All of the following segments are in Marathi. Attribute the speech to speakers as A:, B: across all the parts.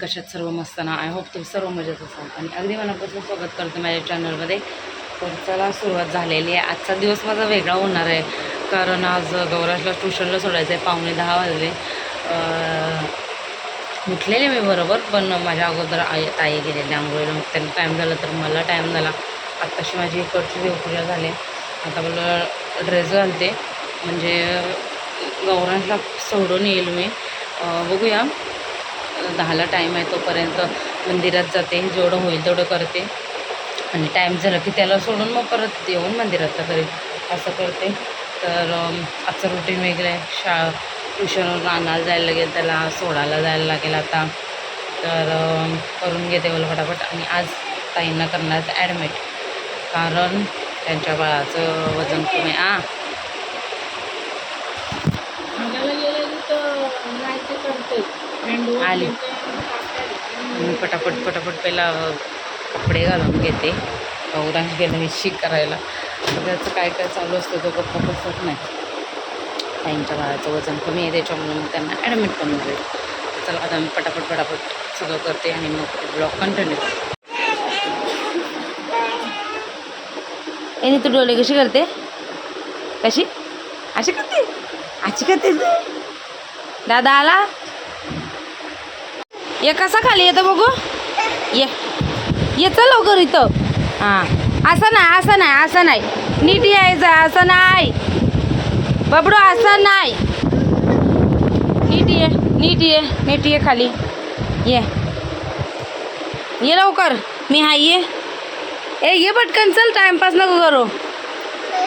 A: कशात सर्व मस्त ना. आय होप तुम्ही सर्व मजेत असाल आणि अगदी मनापासून स्वागत करते माझ्या चॅनलमध्ये. तर चला सुरुवात झालेली आहे. आजचा दिवस माझा वेगळा होणार आहे कारण आज गौराजला ट्युशनला सोडायचं आहे. 9:45 वाजले. उठलेले मी बरोबर, पण माझ्या अगोदर ताई गेलेली आंघोळीला. मग त्यांना टाईम झाला तर मला टाईम झाला. आत्ताशी माझी इकडची देवपूजा झाली. आता मला ड्रेस घालते म्हणजे गौरांशला सोडून येईल मी. बघूया 10ला टाईम आहे तोपर्यंत मंदिरात जाते, जेवढं होईल तेवढं करते आणि टाईम झाला की त्याला सोडून मग परत येऊन मंदिरातलं करेल असं करते. तर आजचं रुटीन वेगळं आहे. ट्युशनवरून आणायला जायला लागेल, त्याला सोडायला जायला लागेल आता. तर करून घेते मला फटाफट. आणि आज ताईंना करणार ॲडमिट कारण त्यांच्या बाळाचं वजन कमी आली. मी पटापट पहिला कपडे घालून घेते. गौरांश गेलं मी शीक करायला. त्याचं काय चालू असतं तो गप्पा बसत नाही. ताईंच्या बाळाचं वजन कमी आहे त्याच्यामुळे मग त्यांना ॲडमिट करून जाईल. चला आता मी पटापट सगळं करते आणि मग ब्लॉग कंटिन्यू. आणि तू डोळे कशी करते? कशी अशी करते? अशी करते. दादा आला. ये कसा खाली येतं बघू. ये चल लवकर इथं. हां असं नाही नीट यायचं. असं नाही बबडू, असं नाही. नीट ये खाली. ये लवकर. मी हाय. ये पटकन चल, टाइमपास नको करू.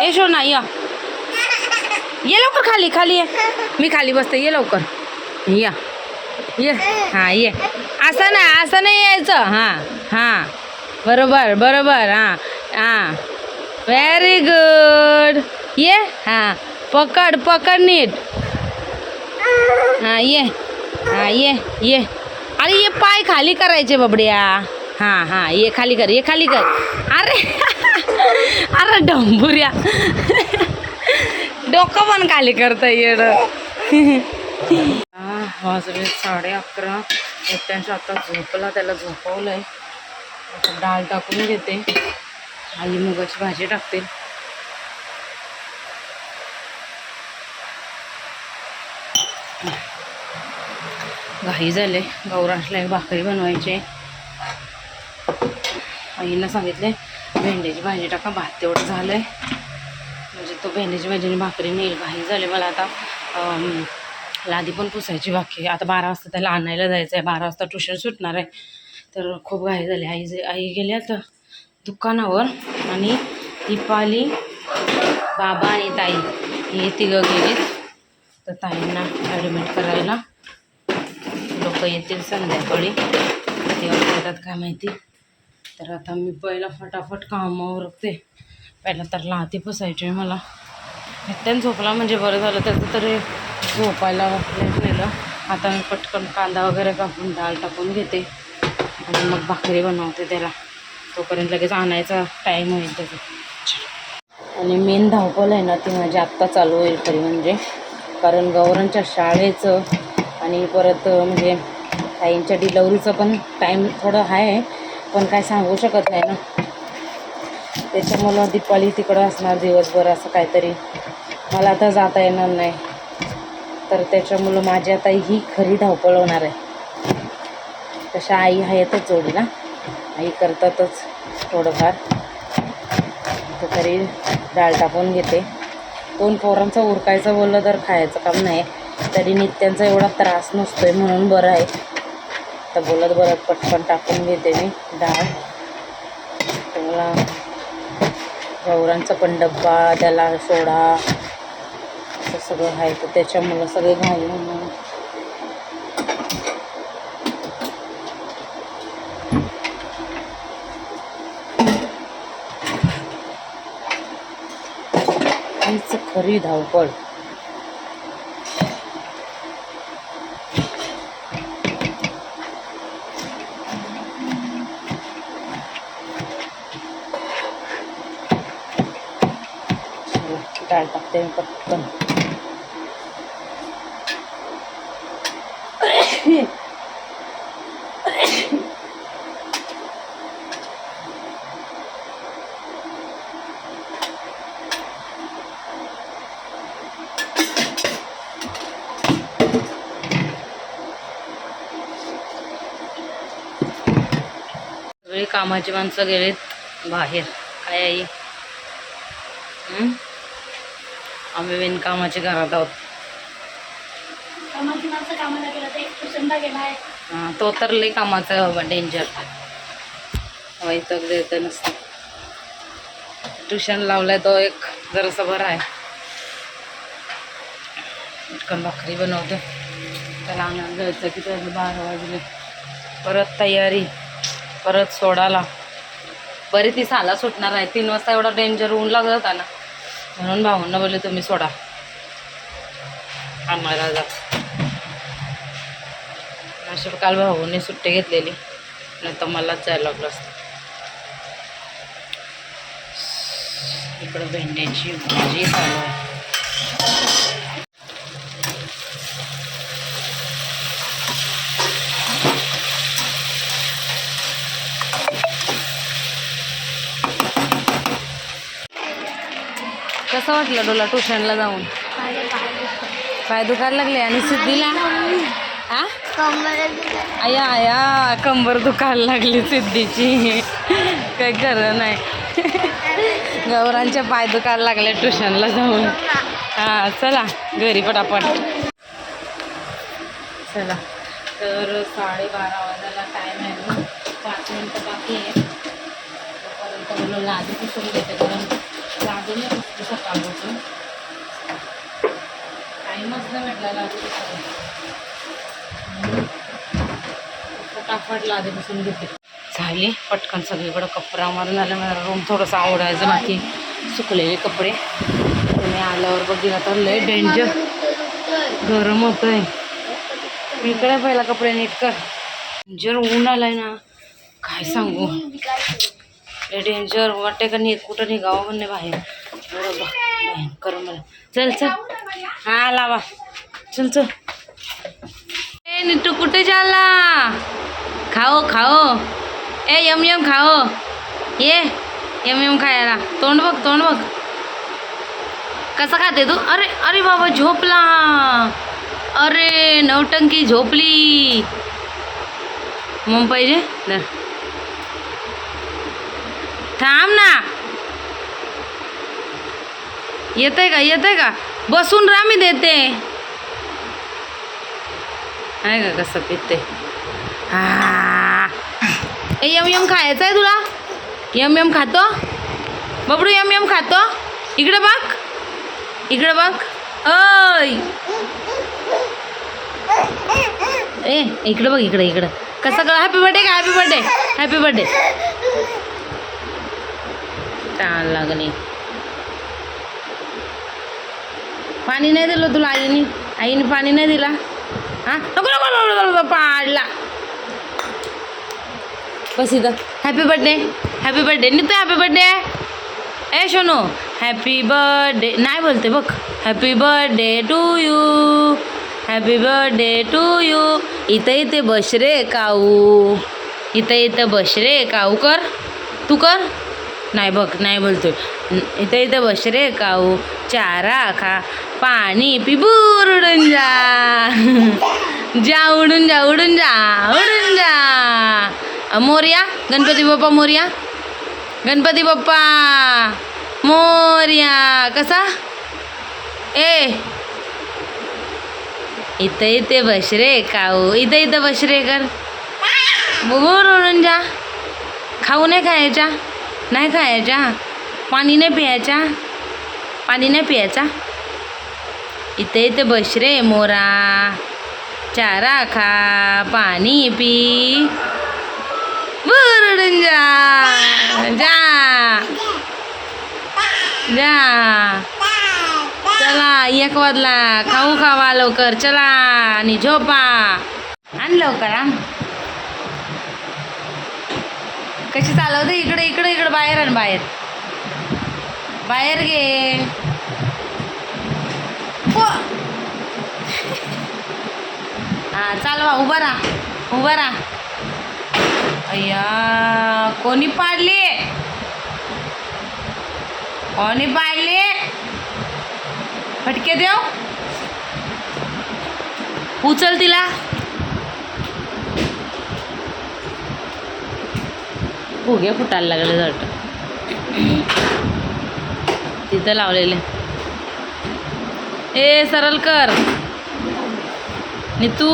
A: ये शोना ये लवकर खाली ये. मी खाली बसते, ये लवकर. ये हां ये. असं नाही यायचं. हां बरोबर. हां व्हेरी गुड. ये हां पकड नीट. हां ये. अरे ये पाय खाली करायचे बबड्या. हां ये खाली कर. अरे डंबुऱ्या. डोकं पण खाली करता येणं. वाजले 11:30. एकट्यांच्या आता झोपला, त्याला झोपवलं आहे. आता डाळ टाकून घेते. आई मुगाची भाजी टाकते. घाई झाले. गौरांशला एक भाकरी बनवायची. आईनं सांगितले भेंडीची भाजी टाका, भात तेवढं झालं आहे म्हणजे तो भेंडीची भाजीने भाकरी नेईल. घाई झाले मला आता. लादी पण पुसायची बाकी. आता 12 वाजता त्याला आणायला जायचं आहे. 12 वाजता ट्युशन सुटणार आहे. तर खूप घाई झाली. आई गेल्या तर दुकानावर आणि दीपाली, बाबा आणि ताई हे तिघं गेलीत. तर ताईंना ॲडमिट करायला. लोक येतील संध्याकाळी, तेव्हा येतात काय माहिती. तर आता मी पहिला फटाफट कामावर बघते. पहिला तर लादी पुसायची आहे मला. एकट्यानं झोपला म्हणजे बरं झालं. त्याचं तरी झोपायला नेलं. आता मी पटकन कांदा वगैरे कापून डाळ टाकून घेते आणि मग भाकरी बनवते त्याला. तोपर्यंत लगेच आणायचा टाईम होईल त्याचा. आणि मेन धावपळ आहे ना ती माझी आत्ता चालू होईल खरी म्हणजे. कारण गौरांच्या शाळेचं आणि परत म्हणजे ताईंच्या डिलेवरीचं पण टाईम थोडं आहे, पण काय सांगू शकत नाही ना. त्याच्यामुळं दीपाली तिकडं असणार दिवसभर असं काहीतरी. मला आता जाता येणार नाही. तर त्याच्यामुळं माझी आता ही खरी धावपळ होणार आहे. तशा आई आहेतच जोडीला. आई करतातच थोडंफार. तर तरी डाळ टाकून घेते. 2 पोरांचं उरकायचं बोललं तर खायचं काम नाही. तरी नित्यांचा एवढा त्रास नसतो आहे म्हणून बरं आहे. तर बोलत पटकन टाकून घेते मी डाळ. तर मला गौरांचा पण डब्बा, त्याला सोडा असं सगळं आहे. तर त्याच्यामुळं सगळे घाई म्हणून हीच खरी धावपळ. डाळ टाकते पटकन. सगळी कामाची माणसं गेलेत बाहेर. काय आई? आम्ही बिनकामाच्या घरात आहोत.
B: कामाची माणसं कामाला गेला ते ट्युशनला गेलाय.
A: हां, तो तर लई कामाचा आहे बाबा, डेंजर. वैताग देत नसतं. ट्युशन लावलाय तो एक जरासा बरा आहे. पटकन भाकरी बनवते, त्याला आणायला जायचं की त्याला 12 वाजले. परत तयारी, परत सोडायला. बरी ती साला सुटणार आहे 3 वाजता. एवढा डेंजर ऊन लागत होता ना, म्हणून भाऊंना बोलले तुम्ही सोडा आम्हाला जा. नशीब काल भाऊने सुट्टी घेतलेली, नाही तर मलाच जायला लागलं असतं. इकडं भेंड्याची भाजी चालू आहे. कसं वाटलं तुला ट्युशनला जाऊन? पाय दुखायला लागले. आणि सिद्धीला हा आया आया कंबर दुखायला लागली सिद्धीची. काही खरं नाही. गौरांच्या पाय दुखायला लागले ट्युशनला जाऊन. हां चला घरी पटापट. चला तर 12:30 वाजायला टाईम आहे ना, 5 मिनटं बाकी आहे. तोपर्यंत मला लादी पुसून घेते, कारण लादून पुसते सकाळपासून. टाईमच नाही भेटला लादी पुसायला. फटाफट लादी पुसून घेते. झाली पटकन सगळीकडं कपडा मारून आलं. मला रूम थोडंसं आवडायचं बाकी, सुकलेले कपडे. तुम्ही आल्यावर बघितलं तर लय डेंजर गरम होतं आहे. इकडे पहिला कपडे नीट कर. डेंजर ऊन आलाय ना, काय सांगू. लय डेंजर वाटते का नाही कुठं निघावं म्हणणे बाहेर. बरं भयंकर मला. चल चल हा लावा. चल चल. ए निट्टू कुठे चालला? खाओ खाओ. ए यम यम खाओ. ये यम यम खायला. तोंड बघ तोंड बघ कसं खाते तू. अरे अरे बाबा झोपला. अरे नवटंकी झोपली. मग पाहिजे धर. थांब ना. येतंय का येतंय का? बसून राहा मी देते. आहे का कसं पिते. हा ए यम यम खायचं आहे तुला? यम यम खातो बबडू? यम यम खातो? इकडं बघ इकडं बघ. ओय ए इकडं बघ इकडं इकडं. कसं कळ. हॅपी बर्थडे का? Happy birthday happy birthday. ताण लागली. पाणी नाही दिलं तुला आईने? आईने पाणी नाही दिला? हां नको पाडला. बस इथं. Happy birthday happy birthday. निघतो हॅपी बर्थडे. ए शोनू हॅपी बर्थडे नाही बोलते बघ. Happy birthday to you. Happy birthday to you. इथं इथे बस रे काऊ. इथं इथं बस रे काऊ. कर तू कर. नाही बघ नाही बोलतोय. इथं इथं बस रे काऊ. चारा खा पाणी पी बुर उडून जा. जा उडून जा उडून जा उडून जा. मोरया गणपती बाप्पा मोरया. गणपती बाप्पा मोरया. कसा ए इथं इथे बस रे काऊ. इथं इथं बस रे कर. बुर उडून जा. खाऊ नाही खायच्या नाही खायच्या. पाणी नाही प्यायचा पाणी नाही प्यायचा. इथे इथे बस रे मोरा. चारा खा पाणी पी बुरडून जा जा जा. चला 1 वाजला. खाऊ खावा लवकर चला आणि झोपा. आण लवकर आण. कशी चालवते. इकडे इकडे इकडे बाहेर आण. बाहेर बाहेर घे. हां चालवा. उभा राहा उभा राहा. अय्या कोणी पाडली कोणी पाडली. फटके देव. उचल तिला. फुगे फुटायला लागले जट तिथं लावलेले. ए सरळ कर नीतू.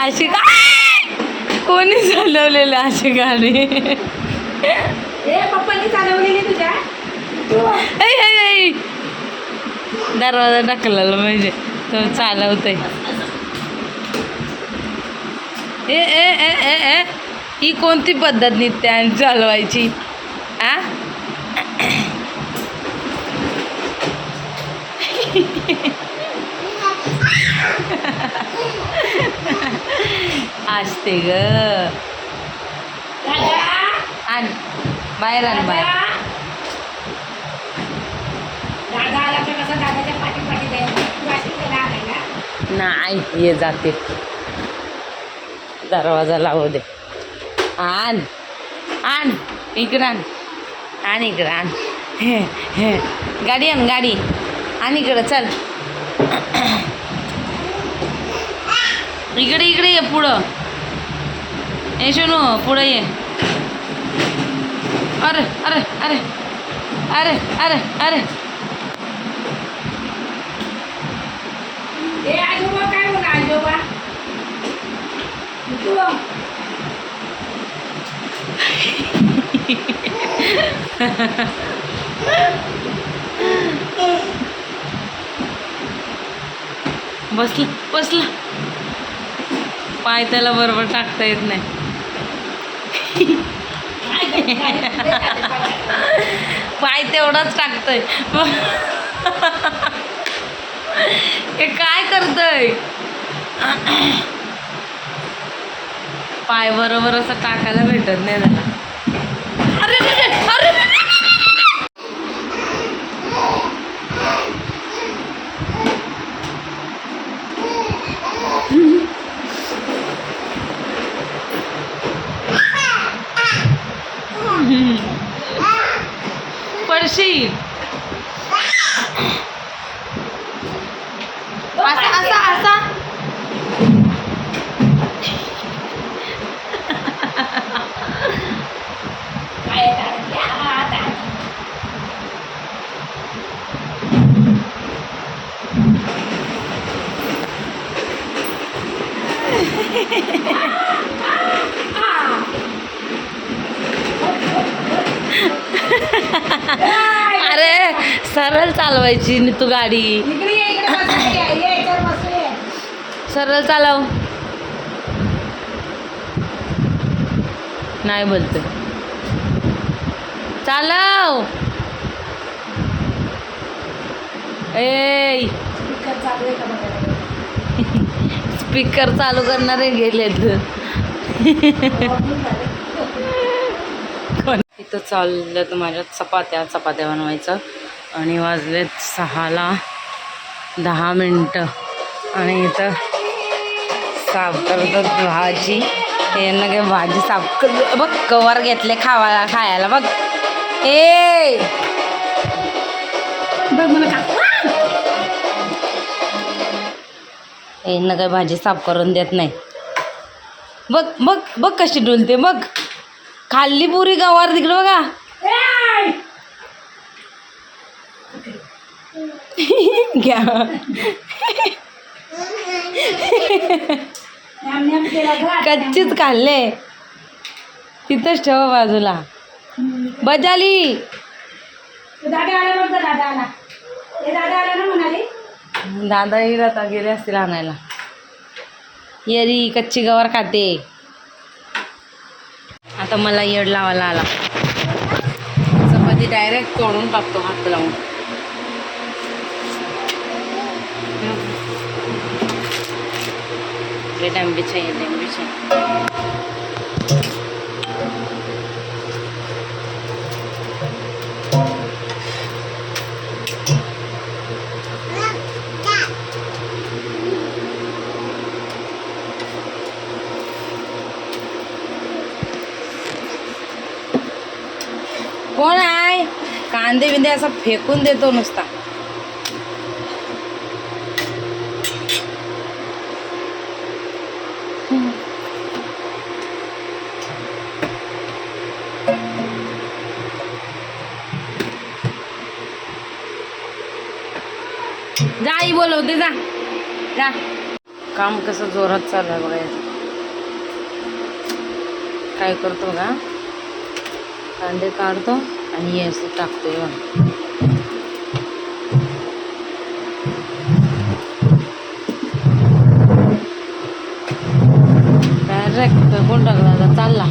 A: अशी कोणी चालवलेलं अशी गाडी?
B: पप्पांनी चालवलेली तुझ्या.
A: दरवाजा ढकलला म्हणजे तो चालवतोय. ए ए ए ए ए ही कोणती पद्धत नित्या चालवायची? आ असते ग. आण बाहेर आण बाहेर.
B: दादा आला तर कसं दादाच्या पाठी द्यायला.
A: नाही ये जाते. दरवाजा लावू दे. आण आण इकडं आण. आण इकडं आण. हे हे गाडी आण गाडी आण इकडं चल. इकडे इकडे ये पुढं. ये शोनू पुढं ये. अरे अरे अरे अरे अरे अरे
B: ए आजोबा काय बोला आजोबा.
A: बसलं बसलं. पाय त्याला बरोबर टाकता येत नाही. पाय तेवढाच टाकतोय. हे काय करतोय? पाय बरोबर असं टाकायला भेटत नाही त्याला. अरे अरे अरे पडशील. असा असा असा. अरे सरळ चालवायची नी तू गाडी. सरळ चालव. नाही बोलतो. चालव. ए स्पीकर चालू करणारे गेलेत. इथं चाललं तर माझ्या चपात्या बनवायचं आणि वाजलेत 6:10 आणि इथं साफ करतात भाजी. यांना काय भाजी साफ कर. बघ कवर घेतले खायला बघ. ए
B: बघ मला का
A: यांना काय भाजी साफ करून देत नाही. बघ बघ बघ कशी डुलते बघ. खाल्ली पुरी गवार तिकडं बघा. घ्या. कच्चीच खाल्ले. तिथंच ठेवा बाजूला. बजाली
B: दादा आला बघ. दादा आला. दादा आला ना म्हणाले.
A: दादा येईल आता. गेले असतील आणायला. येरी कच्ची गवार खाते. आता मला येड लावायला आला. चपाती डायरेक्ट तोडून टाकतो हात लावून. आंबेच्या येते आंबेच्या. कांदे बिंदे असा फेकून देतो नुसता. जा आई बोलवते जा जा. काम कसं जोरात चालू आहे बघायचं. काय करतो बघा, कांदे काढतो आणि हे असं टाकतोय बघा. डायरेक्ट फेकून टाकला आता चालला.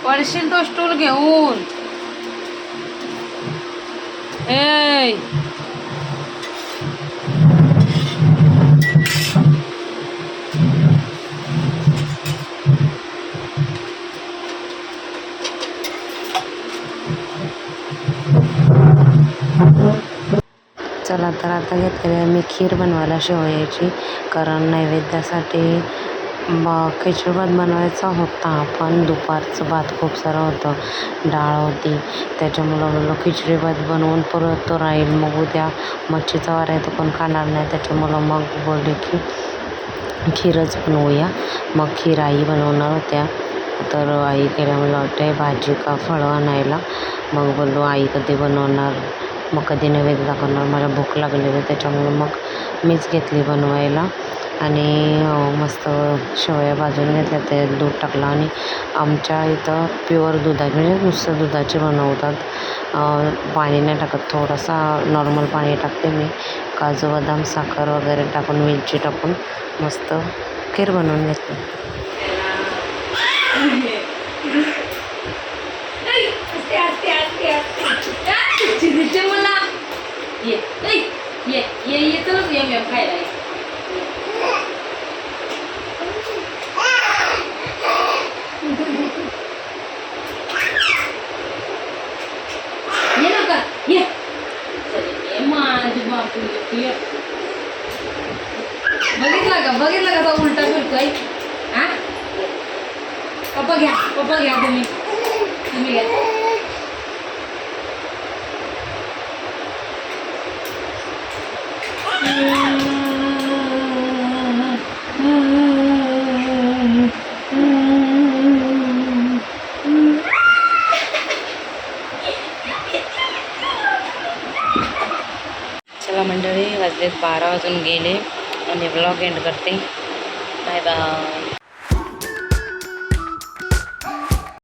A: पडशील तो स्टूल घेऊन. ए चला तर आता घेतलेली आहे मी खीर बनवायला शेवयाची, कारण नैवेद्यासाठी खिचडी भात बनवायचा होता, पण दुपारचं भात खूप सारं होतं, डाळ होती, त्याच्यामुळं म्हणलं खिचडी भात बनवून परत तो राहील, मग उद्या मच्छीचा वार आहे तर कोण खाणार नाही, त्याच्यामुळं मग बोलले की खीरच बनवूया. मग खीर आई बनवणार होत्या, तर आई गेल्या मला वाटते भाजी का फळं आणायला. मग बोललो आई कधी बनवणार, मग कधी नैवेद्य दाखवणार, मला भूक लागलेली, त्याच्यामुळं मग मीच घेतली बनवायला. आणि मस्त शेवया भाजून घेतल्या, ते दूध टाकलं आणि आमच्या इथं प्युअर दुधाचे म्हणजे नुसतं दुधाचे बनवतात, पाणी नाही टाकत, थोडासा नॉर्मल पाणी टाकते मी, काजू बदाम साखर वगैरे टाकून वेलची टाकून मस्त खीर बनवून घेतली. मला ये चलच ये खायला ये नका ये माझी बापू. बघितलं कसा उलटा फिरतोय. हा पप्पा घ्या तुम्ही घ्या. चला मंडळी, वाजलेत 12 वाजून गेले आणि ब्लॉग एंड करते. Bye bye.